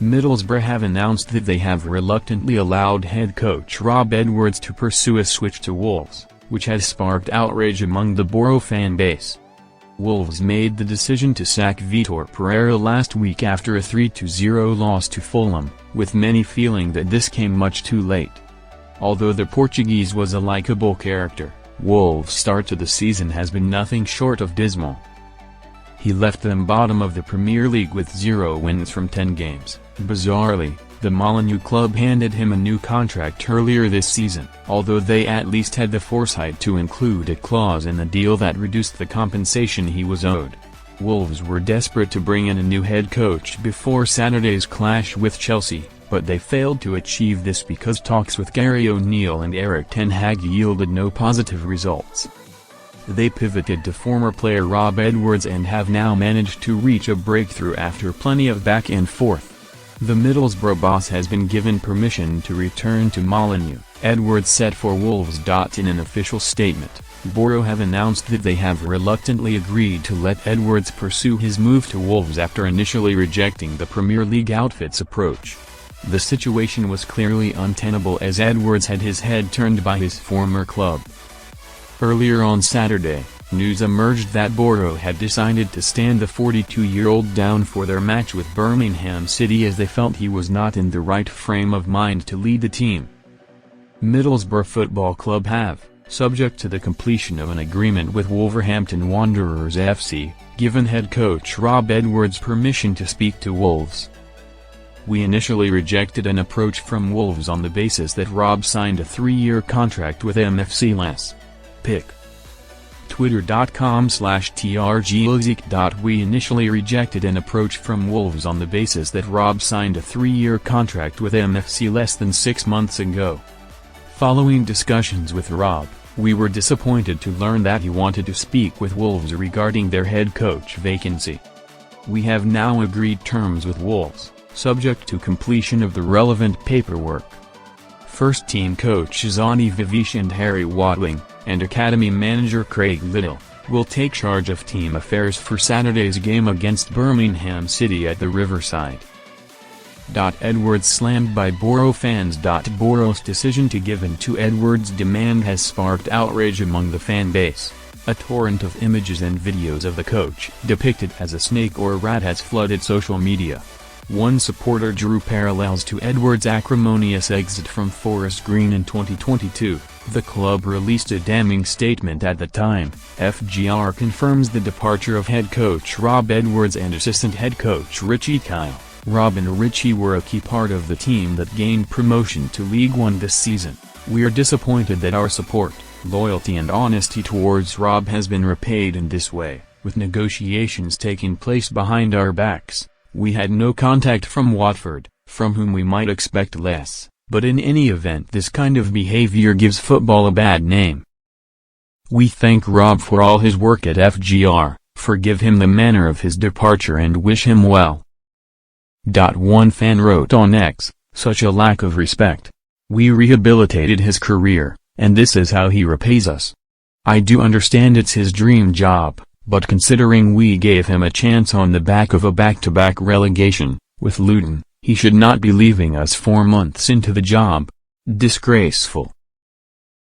Middlesbrough have announced that they have reluctantly allowed head coach Rob Edwards to pursue a switch to Wolves, which has sparked outrage among the Borough fan base. Wolves made the decision to sack Vitor Pereira last week after a 3-0 loss to Fulham, with many feeling that this came much too late. Although the Portuguese was a likeable character, Wolves' start to the season has been nothing short of dismal. He left them bottom of the Premier League with 0 wins from 10 games. Bizarrely, the Molineux club handed him a new contract earlier this season, although they at least had the foresight to include a clause in the deal that reduced the compensation he was owed. Wolves were desperate to bring in a new head coach before Saturday's clash with Chelsea, but they failed to achieve this because talks with Gary O'Neill and Erik ten Hag yielded no positive results. They pivoted to former player Rob Edwards and have now managed to reach a breakthrough after plenty of back and forth. The Middlesbrough boss has been given permission to return to Molineux, Edwards said for Wolves. In an official statement, Borough have announced that they have reluctantly agreed to let Edwards pursue his move to Wolves after initially rejecting the Premier League outfit's approach. The situation was clearly untenable as Edwards had his head turned by his former club. Earlier on Saturday, news emerged that Borough had decided to stand the 42-year-old down for their match with Birmingham City as they felt he was not in the right frame of mind to lead the team. Middlesbrough Football Club have, subject to the completion of an agreement with Wolverhampton Wanderers FC, given head coach Rob Edwards permission to speak to Wolves. We initially rejected an approach from Wolves on the basis that Rob signed a 3-year contract with MFC less. Pic. Twitter.com/trglozik. We initially rejected an approach from Wolves on the basis that Rob signed a 3-year contract with MFC less than 6 months ago. Following discussions with Rob, we were disappointed to learn that he wanted to speak with Wolves regarding their head coach vacancy. We have now agreed terms with Wolves, subject to completion of the relevant paperwork. First-team coaches Ani Vivish and Harry Watling, and academy manager Craig Liddell, will take charge of team affairs for Saturday's game against Birmingham City at the Riverside. Edwards slammed by Borough fans. Borough's decision to give in to Edwards' demand has sparked outrage among the fan base. A torrent of images and videos of the coach depicted as a snake or rat has flooded social media. One supporter drew parallels to Edwards' acrimonious exit from Forest Green in 2022. The club released a damning statement at the time. FGR confirms the departure of head coach Rob Edwards and assistant head coach Richie Kyle. Rob and Richie were a key part of the team that gained promotion to League One this season. We are disappointed that our support, loyalty and honesty towards Rob has been repaid in this way, with negotiations taking place behind our backs. We had no contact from Watford, from whom we might expect less, but in any event this kind of behavior gives football a bad name. We thank Rob for all his work at FGR, forgive him the manner of his departure and wish him well. One fan wrote on X, such a lack of respect. We rehabilitated his career, and this is how he repays us. I do understand it's his dream job, but considering we gave him a chance on the back of a back-to-back relegation, with Luton, he should not be leaving us 4 months into the job. Disgraceful.